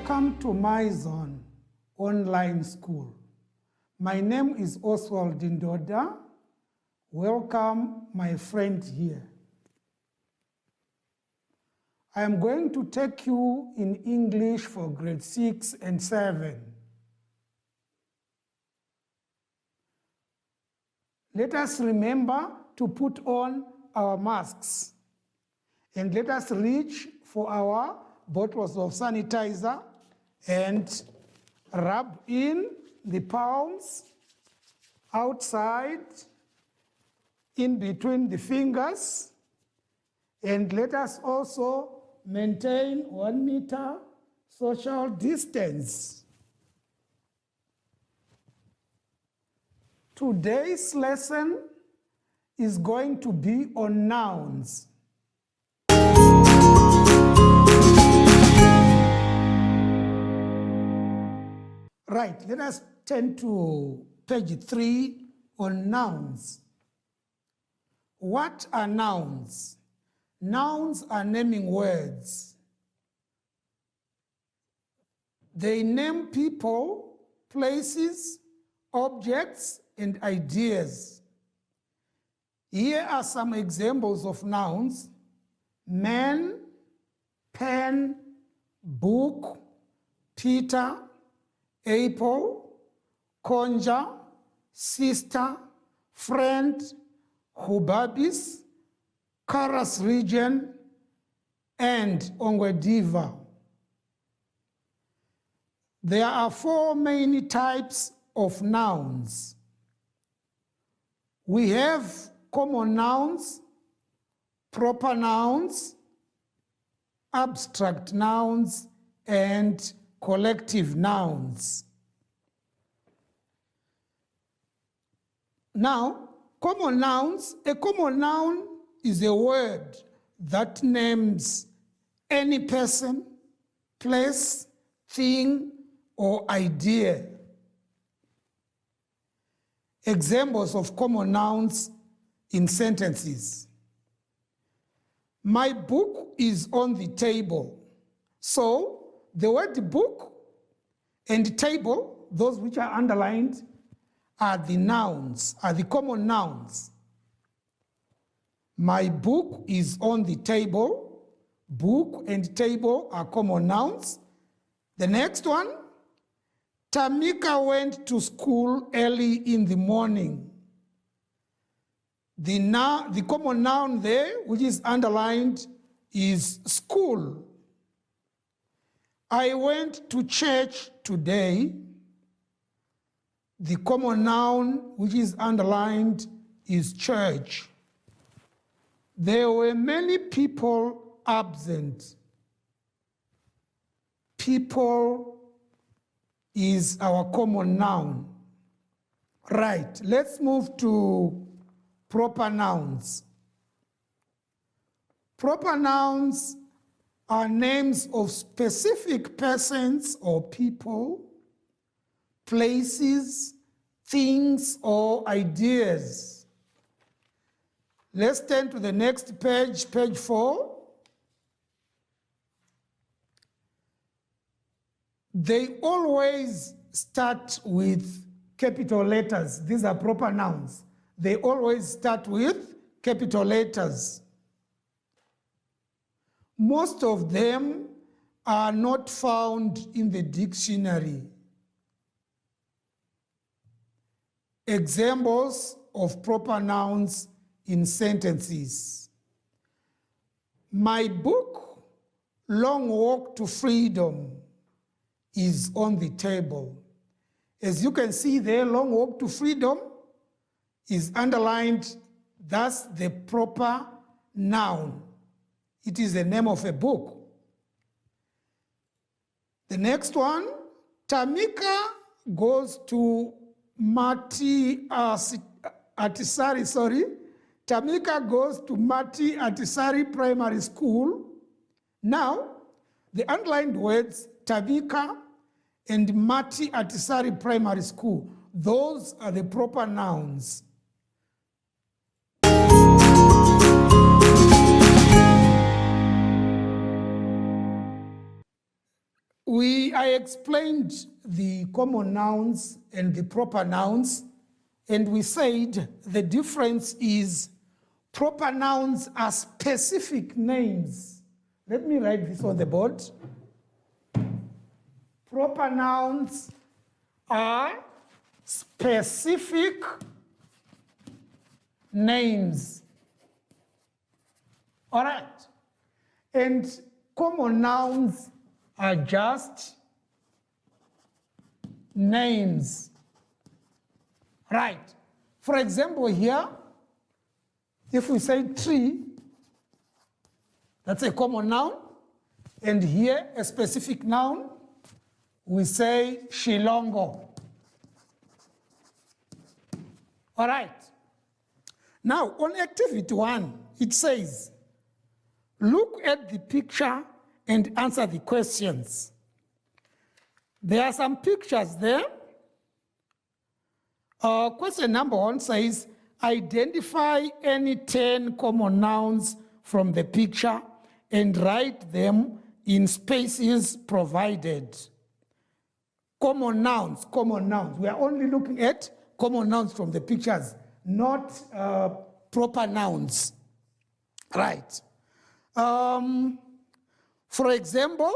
Welcome to my zone online school. My name is Oswald Ndoda. Welcome, my friend here. I am going to take you in English for grade 6 and 7. Let us remember to put on our masks and let us reach for our bottles of sanitizer and rub in the palms outside in between the fingers, and let us also maintain 1 meter social distance. Today's lesson is going to be on nouns. Right, let us turn to page 3 on nouns. What are nouns? Nouns are naming words. They name people, places, objects, and ideas. Here are some examples of nouns: man, pen, book, Peter, apple, conja, sister, friend, hubabis, Karas region, and Ongwediva. There are 4 main types of nouns. We have common nouns, proper nouns, abstract nouns, and collective nouns. Now, common nouns. A common noun is a word that names any person, place, thing, or idea. Examples of common nouns in sentences. My book is on the table. So, the word book and table, those which are underlined, are the nouns, are the common nouns. My book is on the table. Book and table are common nouns. The next one, Tamika went to school early in the morning. The common noun there, which is underlined, is school. I went to church today. The common noun, which is underlined, is church. There were many people absent. People is our common noun. Right, let's move to proper nouns. Proper nouns are names of specific persons or people, places, things, or ideas. Let's turn to the next page, page 4. They always start with capital letters. These are proper nouns. They always start with capital letters. Most of them are not found in the dictionary. Examples of proper nouns in sentences. My book, Long Walk to Freedom, is on the table. As you can see there, Long Walk to Freedom is underlined. That's the proper noun. It is the name of a book. The next one, Tamika goes to Mati Atisari, Tamika goes to Mati Atisari Primary School. Now, the underlined words Tamika and Mati Atisari Primary School, those are the proper nouns. I explained the common nouns and the proper nouns, and we said the difference is proper nouns are specific names. Let me write this on the board. Proper nouns are specific names. All right. And common nouns are just names. Right. For example, here, if we say tree, that's a common noun. And here, a specific noun, we say shilongo. All right. Now, on activity 1, it says, look at the picture and answer the questions. There are some pictures there. Question number 1 says, identify any 10 common nouns from the picture and write them in spaces provided. Common nouns, common nouns. We are only looking at common nouns from the pictures, not proper nouns. Right. For example,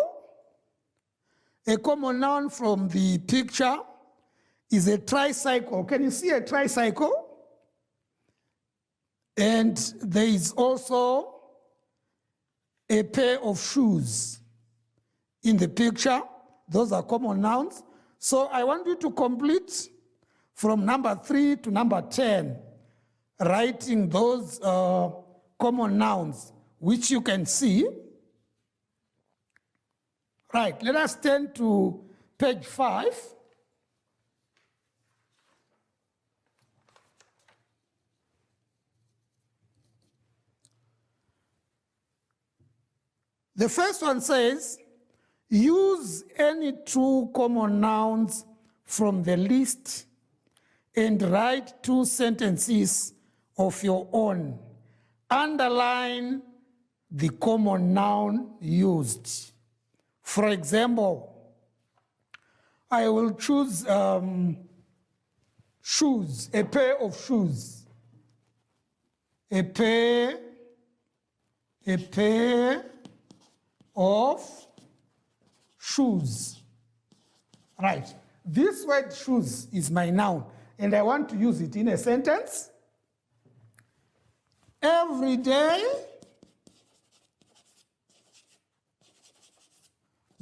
a common noun from the picture is a tricycle. Can you see a tricycle? And there is also a pair of shoes in the picture. Those are common nouns. So I want you to complete from number 3 to number 10, writing those common nouns, which you can see. Right, let us turn to page 5. The first one says, use any 2 common nouns from the list and write 2 sentences of your own. Underline the common noun used. For example, I will choose shoes, a pair of shoes. A pair of shoes. Right. This word shoes is my noun, and I want to use it in a sentence. Every day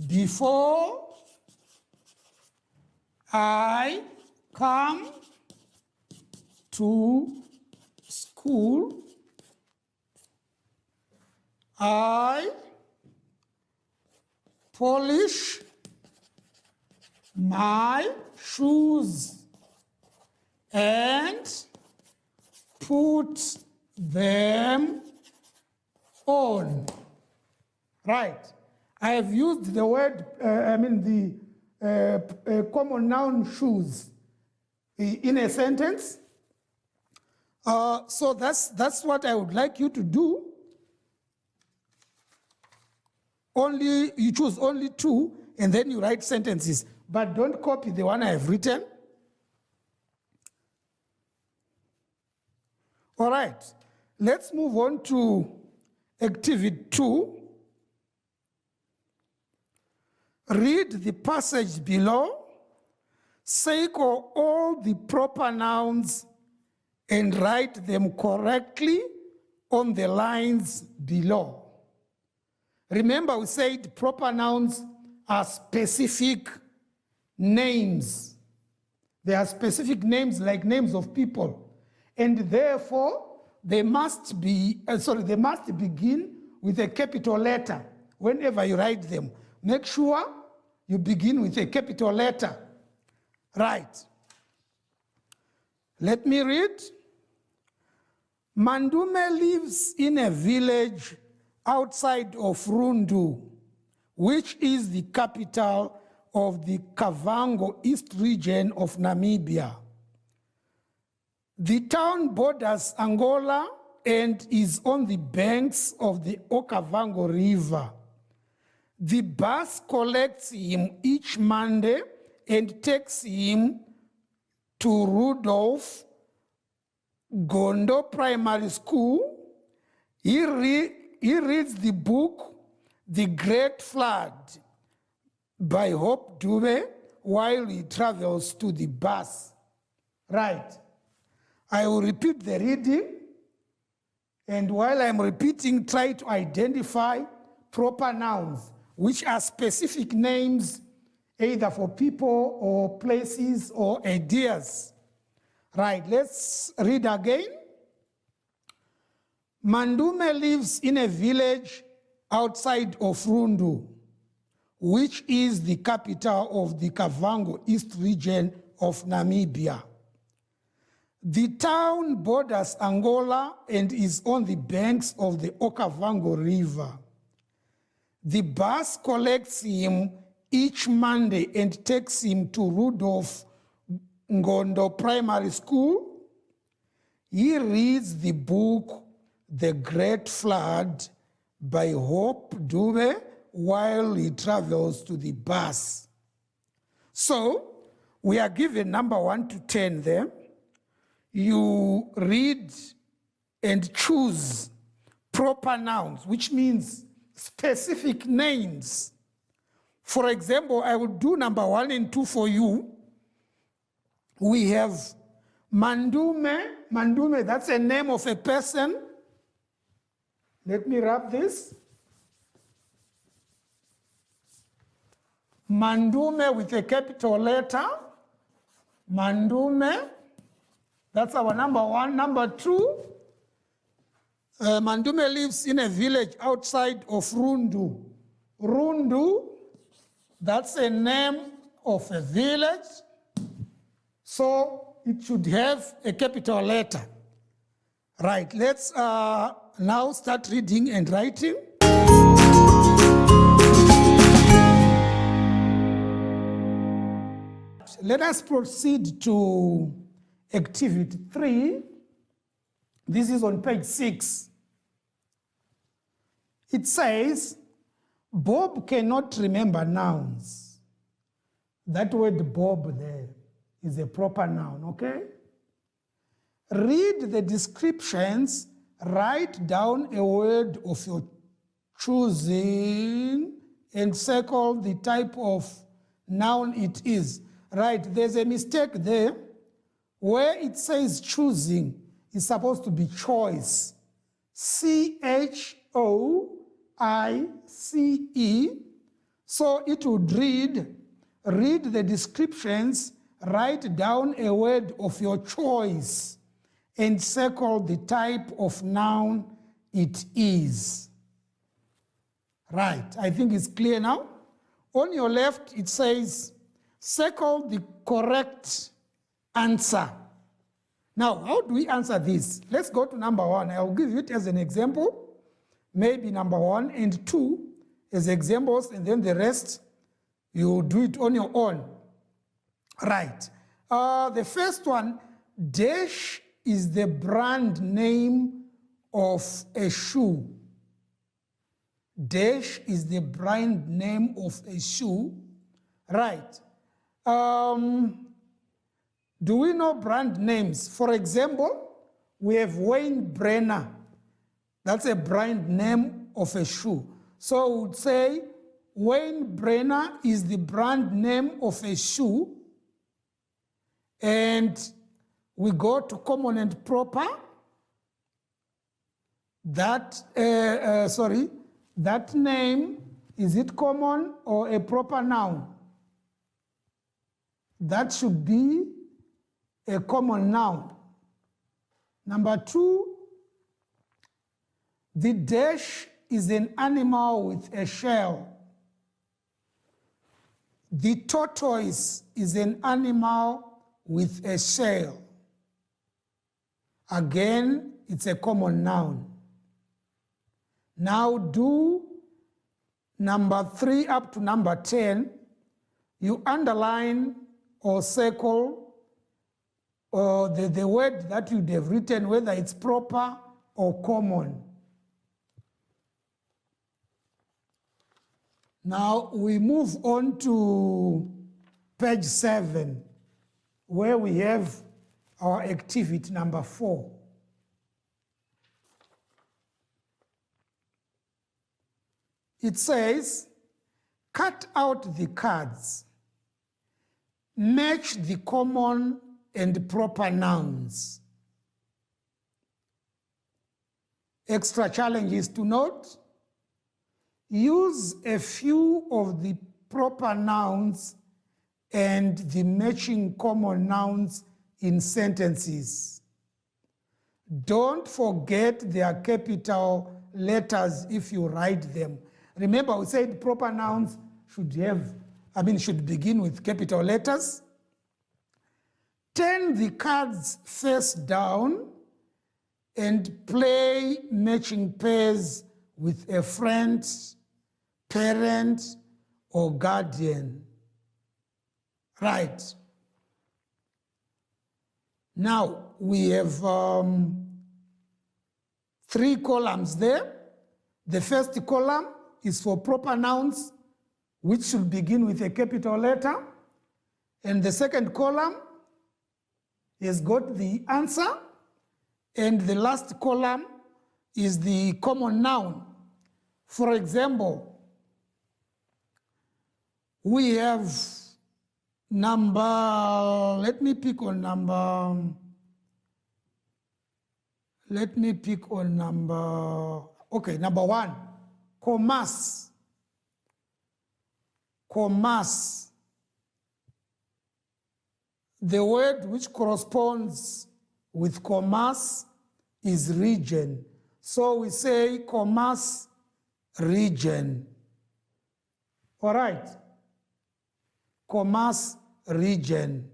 before I come to school, I polish my shoes and put them on. Right. I have used the word, the common noun shoes in a sentence. So that's what I would like you to do. You choose only 2, and then you write sentences. But don't copy the one I have written. All right, let's move on to activity 2. Read the passage below, circle all the proper nouns, and write them correctly on the lines below. Remember, we said proper nouns are specific names. They are specific names like names of people. And therefore, they must begin with a capital letter whenever you write them. Make sure you begin with a capital letter. Right. Let me read. Mandume lives in a village outside of Rundu, which is the capital of the Kavango East region of Namibia. The town borders Angola and is on the banks of the Okavango River. The bus collects him each Monday and takes him to Rudolph Gondo Primary School. He reads the book, The Great Flood by Hope Dube while he travels to the bus. Right. I will repeat the reading, and while I'm repeating, try to identify proper nouns, which are specific names either for people or places or ideas. Right, let's read again. Mandume lives in a village outside of Rundu, which is the capital of the Kavango East region of Namibia. The town borders Angola and is on the banks of the Okavango River. The bus collects him each Monday and takes him to Rudolph Ngondo Primary School. He reads the book, The Great Flood by Hope Dube while he travels to the bus. So, we are given number 1 to 10 there. You read and choose proper nouns, which means specific names. For example, I will do number 1 and 2 for you. We have Mandume. Mandume, that's a name of a person. Let me wrap this. Mandume with a capital letter. Mandume. That's our number 1. Number 2, Mandume lives in a village outside of Rundu. Rundu, that's a name of a village, so it should have a capital letter. Right, let's now start reading and writing. Let us proceed to Activity 3, this is on page 6. It says, Bob cannot remember nouns. That word Bob there is a proper noun, okay? Read the descriptions, write down a word of your choosing, and circle the type of noun it is. Right, there's a mistake there. Where it says choosing, it's supposed to be choice. C-H-O-I-C-E. So it would read the descriptions, write down a word of your choice, and circle the type of noun it is. Right, I think it's clear now. On your left, it says, circle the correct answer. Now, how do we answer this? Let's go to number 1. I'll give it as an example. Maybe number 1 and 2 as examples, and then the rest, you do it on your own. Right. The first one, Dash is the brand name of a shoe. Dash is the brand name of a shoe. Right. Do we know brand names? For example, we have Wayne Brenner. That's a brand name of a shoe. So we would say Wayne Brenner is the brand name of a shoe. And we go to common and proper. That name, is it common or a proper noun? That should be a common noun. Number 2, the dash is an animal with a shell. The tortoise is an animal with a shell. Again, it's a common noun. Now do number 3 up to number 10. You underline or circle the word that you'd have written, whether it's proper or common. Now we move on to page 7, where we have our activity number 4. It says, cut out the cards, match the common and proper nouns. Extra challenges to note: use a few of the proper nouns and the matching common nouns in sentences. Don't forget their capital letters if you write them. Remember, we said proper nouns should begin with capital letters. Turn the cards face down and play matching pairs with a friend, parent, or guardian. Right. Now, we have 3 columns there. The first column is for proper nouns, which should begin with a capital letter. And the second column has got the answer. And the last column is the common noun. For example, we have let me pick on number 1, commerce. Commerce. The word which corresponds with commerce is region. So we say commerce region. All right. Commerce region.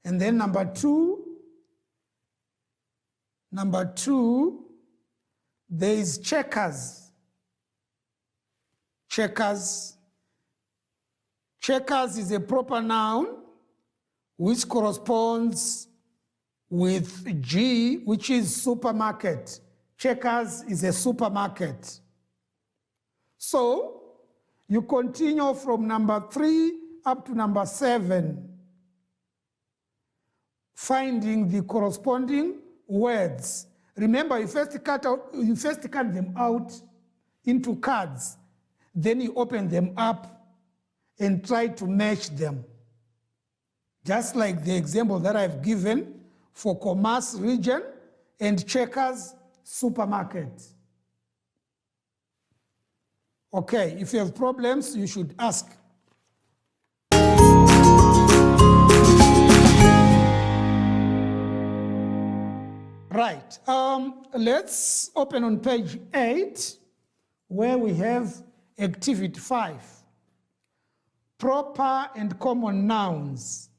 And then number 2, there is checkers. Checkers. Checkers is a proper noun which corresponds with G, which is supermarket. Checkers is a supermarket. So you continue from number 3 up to number 7, finding the corresponding words. Remember, you first cut them out into cards, then you open them up and try to match them. Just like the example that I've given for commerce region and checkers supermarket. Okay, if you have problems, you should ask. Right, let's open on page 8, where we have activity 5. Proper and common nouns.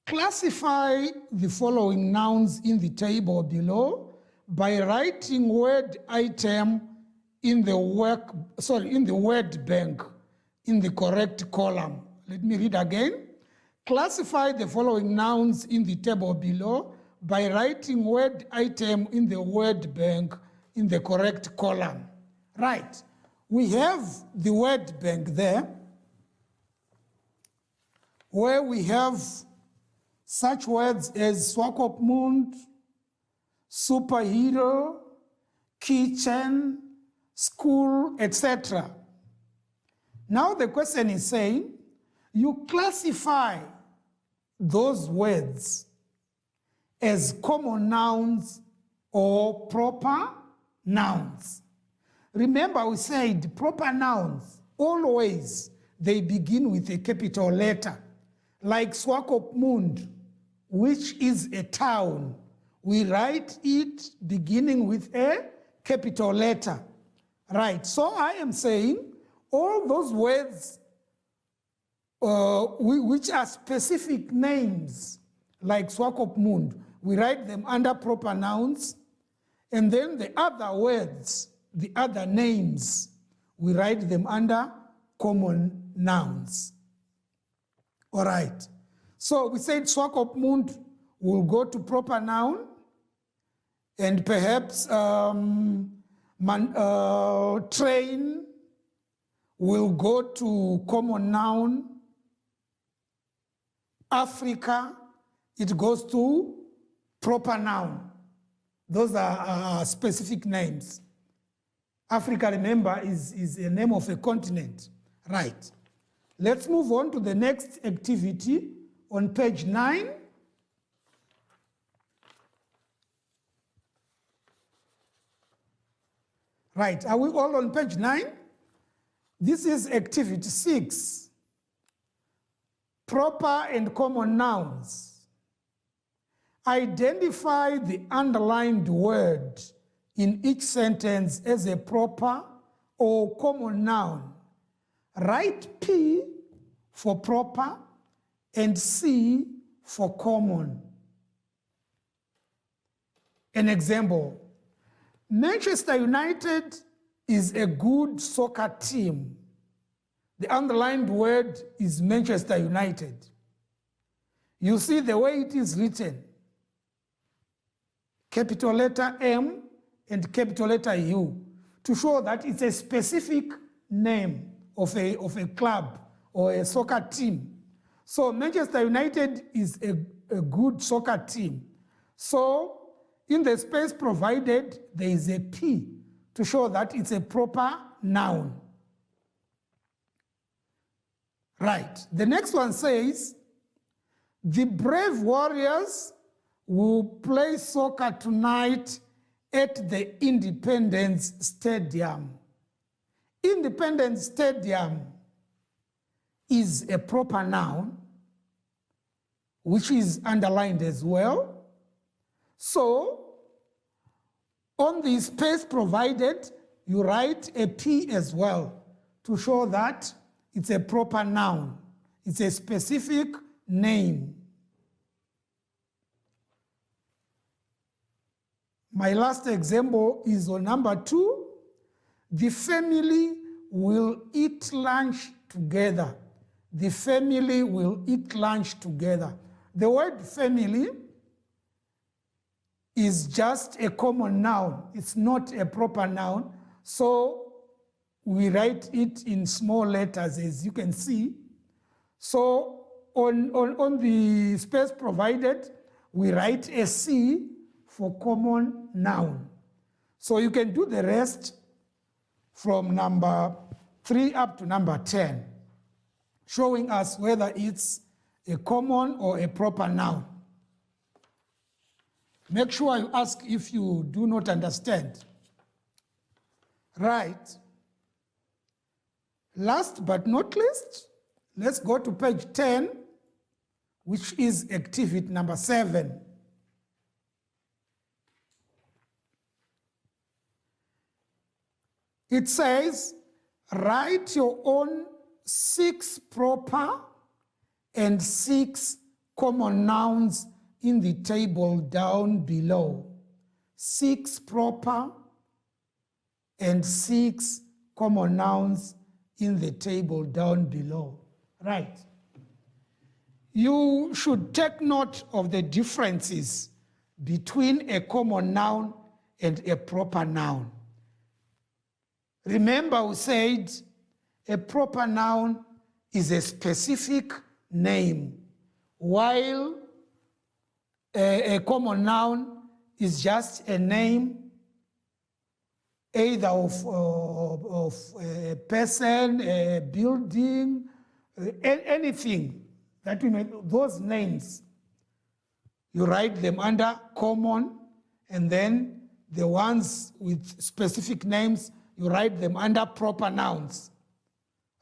Classify the following nouns in the table below by writing word item in the word bank in the correct column. Let me read again. Classify the following nouns in the table below by writing word item in the word bank in the correct column. Right. We have the word bank there, where we have such words as Swakopmund, superhero, kitchen, school, etc. Now the question is saying, you classify those words as common nouns or proper nouns. Remember, we said proper nouns, always they begin with a capital letter. Like Swakopmund, which is a town, we write it beginning with a capital letter. Right, so I am saying all those words which are specific names, like Swakopmund, we write them under proper nouns, and then the other words, the other names, we write them under common nouns. All right, so we said Swakopmund will go to proper noun, and perhaps Train will go to common noun. Africa, it goes to proper noun. Those are specific names. Africa, remember, is a name of a continent. Right. Let's move on to the next activity on page 9. Right, are we all on page 9? This is activity 6. Proper and common nouns. Identify the underlined word in each sentence as a proper or common noun. Write P for proper and C for common. An example, Manchester United is a good soccer team. The underlined word is Manchester United. You see the way it is written. Capital letter M and capital letter U to show that it's a specific name of a club or a soccer team. So Manchester United is a good soccer team. So in the space provided, there is a P to show that it's a proper noun. Right. The next one says, the Brave Warriors will play soccer tonight at the Independence Stadium. Independence Stadium is a proper noun, which is underlined as well. So, on the space provided, you write a P as well to show that it's a proper noun. It's a specific name. My last example is on number 2. The family will eat lunch together. The family will eat lunch together. The word family is just a common noun. It's not a proper noun. So we write it in small letters, as you can see. So on the space provided, we write a C for common noun. So you can do the rest from number 3 up to number 10, showing us whether it's a common or a proper noun. Make sure you ask if you do not understand. Right. Last but not least, let's go to page 10, which is activity number 7. It says, write your own 6 proper and 6 common nouns in the table down below. 6 proper and 6 common nouns in the table down below. Right. You should take note of the differences between a common noun and a proper noun. Remember, we said a proper noun is a specific name, while a common noun is just a name either of a person, a building, anything that we make. Those names, you write them under common, and then the ones with specific names, you write them under proper nouns.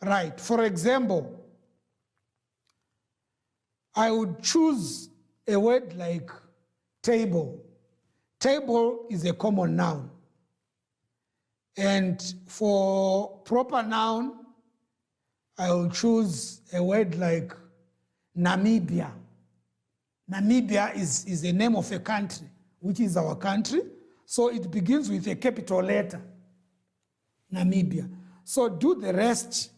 Right. For example, I would choose a word like table. Table is a common noun. And for proper noun, I will choose a word like Namibia. Namibia is the name of a country, which is our country. So it begins with a capital letter, Namibia. So do the rest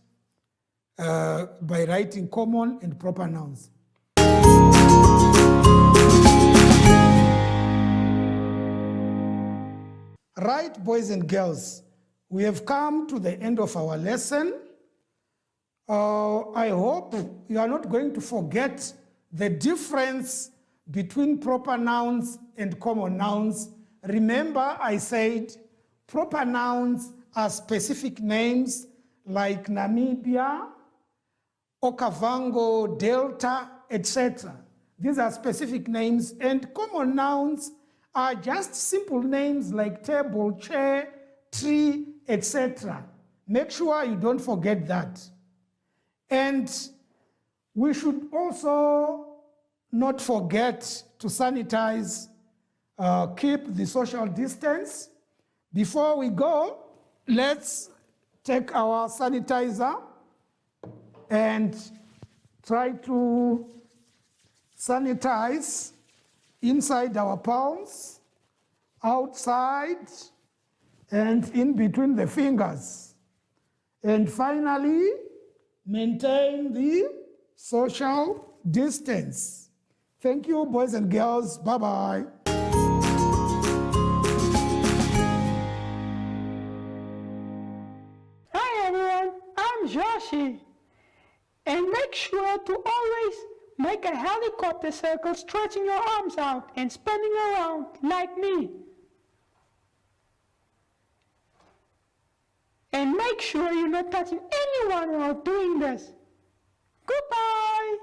by writing common and proper nouns. Right, boys and girls, we have come to the end of our lesson. I hope you are not going to forget the difference between proper nouns and common nouns. Remember, I said proper nouns are specific names like Namibia, Okavango, Delta, etc. These are specific names, and common nouns are just simple names like table, chair, tree, etc. Make sure you don't forget that. And we should also not forget to sanitize, keep the social distance. Before we go, let's take our sanitizer and try to sanitize inside our palms, outside, and in between the fingers. And finally, maintain the social distance. Thank you, boys and girls. Bye-bye. Hi everyone, I'm Joshi. And make sure to always make a helicopter circle, stretching your arms out and spinning around like me. And make sure you're not touching anyone while doing this. Goodbye!